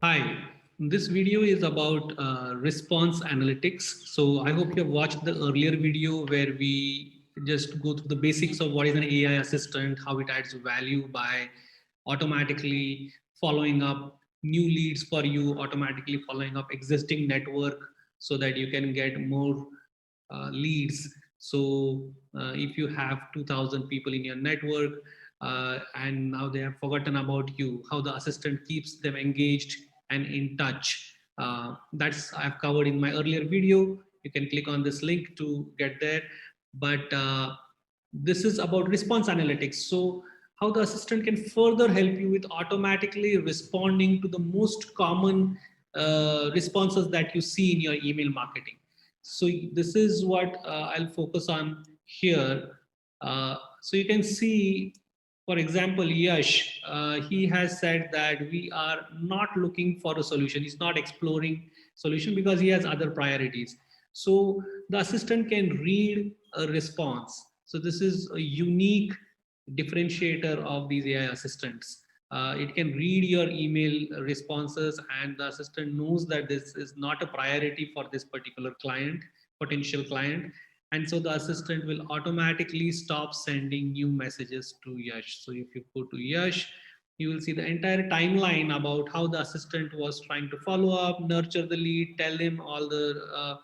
Hi, this video is about response analytics. So I hope you have watched the earlier video where we just go through the basics of what is an AI assistant, how it adds value by automatically following up new leads for you, automatically following up existing network so that you can get more leads. So if you have 2000 people in your network and now they have forgotten about you, how the assistant keeps them engaged and in touch. That's I've covered in my earlier video. You can click on this link to get there. But this is about response analytics. So how the assistant can further help you with automatically responding to the most common responses that you see in your email marketing. So this is what I'll focus on here. So you can see, for example, Yash, he has said that we are not looking for a solution. He's not exploring solution because he has other priorities. So the assistant can read a response. So this is a unique differentiator of these AI assistants. It can read your email responses, and the assistant knows that this is not a priority for this particular client, potential client. And so the assistant will automatically stop sending new messages to Yash. So if you go to Yash, you will see the entire timeline about how the assistant was trying to follow up, nurture the lead, tell him all the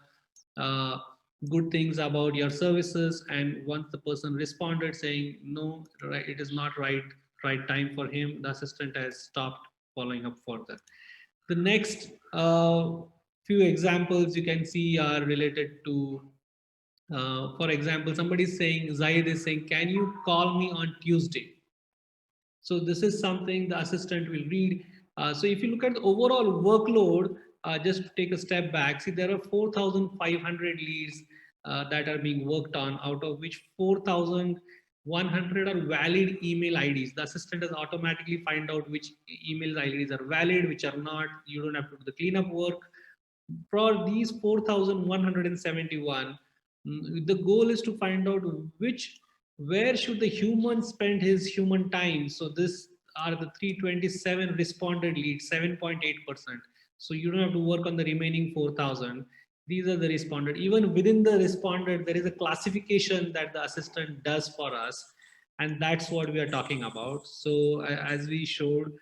good things about your services. And once the person responded saying no, right, it is not right time for him, the assistant has stopped following up further. The next few examples you can see are related to, for example, somebody is saying, Zaid is saying, can you call me on Tuesday? So this is something the assistant will read. So if you look at the overall workload, just to take a step back, see there are 4,500 leads that are being worked on, out of which 4,100 are valid email IDs. The assistant does automatically find out which email IDs are valid, which are not. You don't have to do the cleanup work. For these 4,171, the goal is to find out which where should the human spend his human time. So this are the 327 responded leads, 7.8%. So you don't have to work on the remaining 4,000. These are the responded. Even within the responded, there is a classification that the assistant does for us, and that's what we are talking about. So as we showed,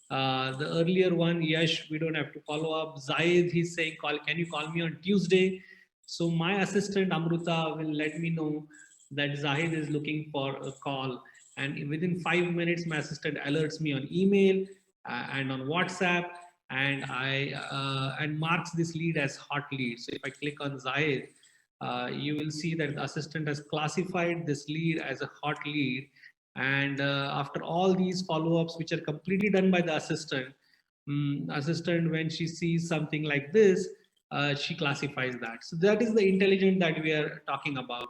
the earlier one, Yash, we don't have to follow up. Zaid, he's saying, "Call, can you call me on Tuesday?" So my assistant Amruta will let me know that Zahid is looking for a call, and within 5 minutes, my assistant alerts me on email and on WhatsApp, and I and marks this lead as hot lead. So if I click on Zahid, you will see that the assistant has classified this lead as a hot lead. And after all these follow-ups, which are completely done by the assistant, assistant, when she sees something like this, she classifies that. So that is the intelligence that we are talking about.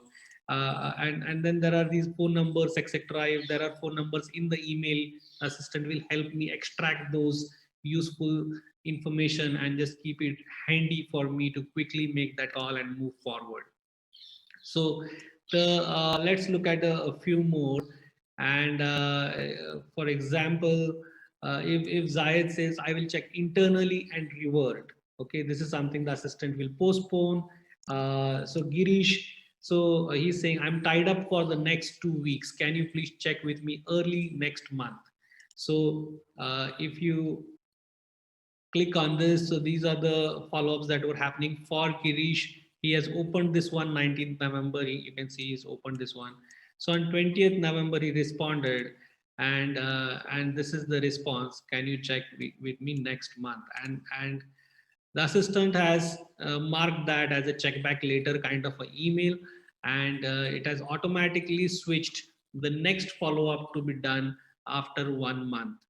And then there are these phone numbers, etc. If there are phone numbers in the email, assistant will help me extract those useful information and just keep it handy for me to quickly make that call and move forward. So let's look at a few more. And for example, if Zayed says, I will check internally and revert. Okay, this is something the assistant will postpone. So Girish, so he's saying, I'm tied up for the next 2 weeks. Can you please check with me early next month? So if you click on this. So these are the follow-ups that were happening for Kirish. He has opened this one 19th November. You can see he's opened this one. So on 20th November, he responded, and this is the response. Can you check with me next month? And the assistant has marked that as a check back later kind of an email, and it has automatically switched the next follow up to be done after 1 month.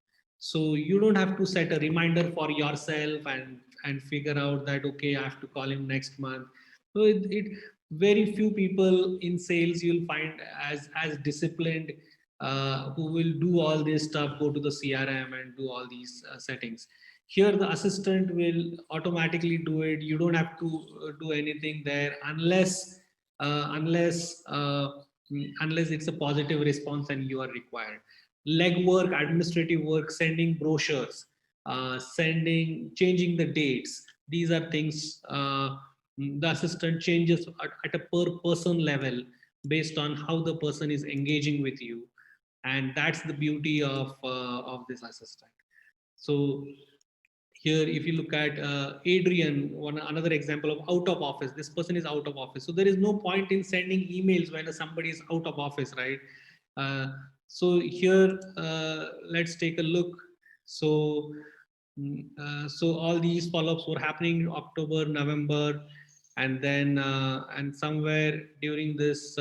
So you don't have to set a reminder for yourself and figure out that okay, I have to call him next month. So it very few people in sales you'll find as disciplined, who will do all this stuff, go to the CRM and do all these settings. Here the assistant will automatically do it. You don't have to do anything there unless it's a positive response and you are required. Legwork, administrative work, sending brochures, changing the dates. These are things the assistant changes at a per person level based on how the person is engaging with you, and that's the beauty of this assistant. So here, if you look at Adrian, another example of out of office, this person is out of office, so there is no point in sending emails when somebody is out of office, right? uh, so here, let's take a look. So so all these follow-ups were happening in October, November, and then and somewhere during this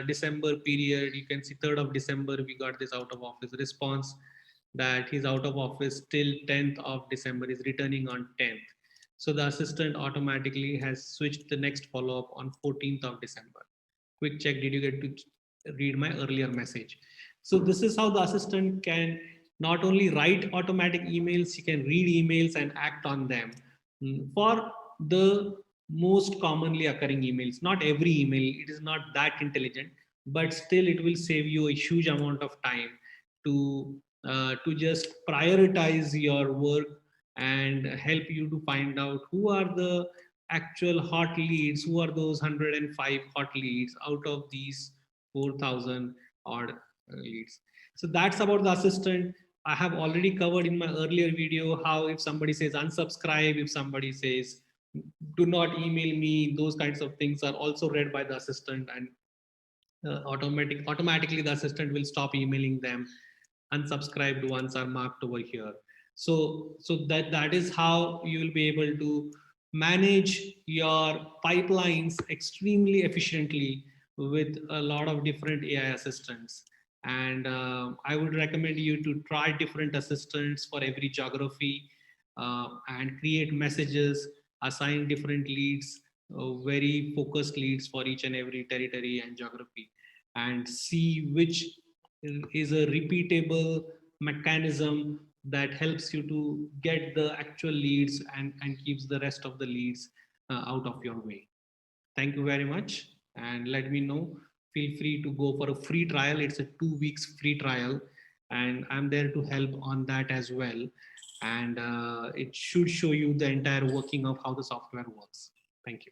December period, you can see 3rd of December, we got this out of office response that he's out of office till 10th of December, is returning on 10th. So the assistant automatically has switched the next follow-up on 14th of December. Quick check, did you get to read my earlier message? So this is how the assistant can not only write automatic emails, he can read emails and act on them for the most commonly occurring emails. Not every email, it is not that intelligent, but still it will save you a huge amount of time to just prioritize your work and help you to find out who are the actual hot leads, who are those 105 hot leads out of these 4,000 odd leads. So that's about the assistant. I have already covered in my earlier video how if somebody says unsubscribe, if somebody says do not email me, those kinds of things are also read by the assistant, and automatically the assistant will stop emailing them. Unsubscribed ones are marked over here. So that is how you will be able to manage your pipelines extremely efficiently with a lot of different AI assistants. And I would recommend you to try different assistants for every geography, and create messages, assign different leads, very focused leads for each and every territory and geography, and see which is a repeatable mechanism that helps you to get the actual leads and keeps the rest of the leads out of your way. Thank you very much. And let me know. Feel free to go for a free trial. It's a 2 weeks free trial. And I'm there to help on that as well. And it should show you the entire working of how the software works. Thank you.